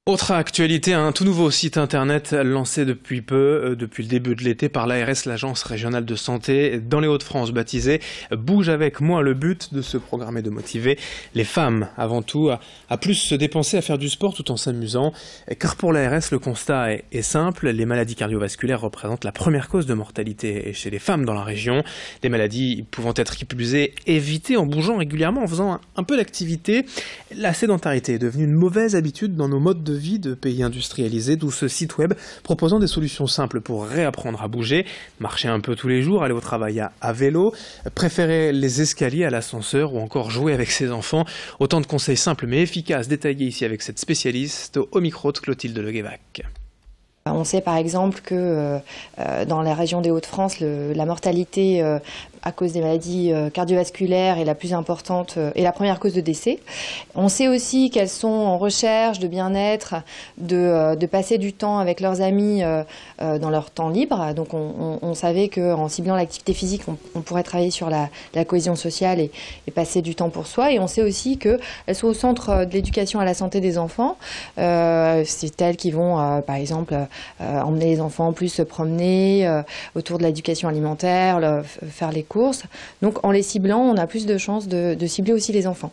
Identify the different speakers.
Speaker 1: Autre actualité, un tout nouveau site internet lancé depuis peu, depuis le début de l'été par l'ARS, l'Agence régionale de santé dans les Hauts-de-France, baptisé Bouge avec moi. Le but de ce programme est de motiver les femmes avant tout à plus se dépenser, à faire du sport tout en s'amusant. Car pour l'ARS, le constat est simple, les maladies cardiovasculaires représentent la première cause de mortalité chez les femmes dans la région. Des maladies pouvant être qui plus est évitées en bougeant régulièrement, en faisant un peu d'activité. La sédentarité est devenue une mauvaise habitude dans nos modes de vie de pays industrialisés, d'où ce site web proposant des solutions simples pour réapprendre à bouger, marcher un peu tous les jours, aller au travail à vélo, préférer les escaliers à l'ascenseur ou encore jouer avec ses enfants. Autant de conseils simples mais efficaces détaillés ici avec cette spécialiste au micro de Clotilde Leguévac.
Speaker 2: On sait par exemple que dans la région des Hauts-de-France, la mortalité à cause des maladies cardiovasculaires est la plus importante et la première cause de décès. On sait aussi qu'elles sont en recherche de bien-être, de passer du temps avec leurs amis dans leur temps libre. Donc on savait qu'en ciblant l'activité physique, on pourrait travailler sur la cohésion sociale et passer du temps pour soi. Et on sait aussi qu'elles sont au centre de l'éducation à la santé des enfants. C'est elles qui vont, par exemple, emmener les enfants plus se promener autour de l'éducation alimentaire, faire les courses. Donc en les ciblant, on a plus de chances de cibler aussi les enfants.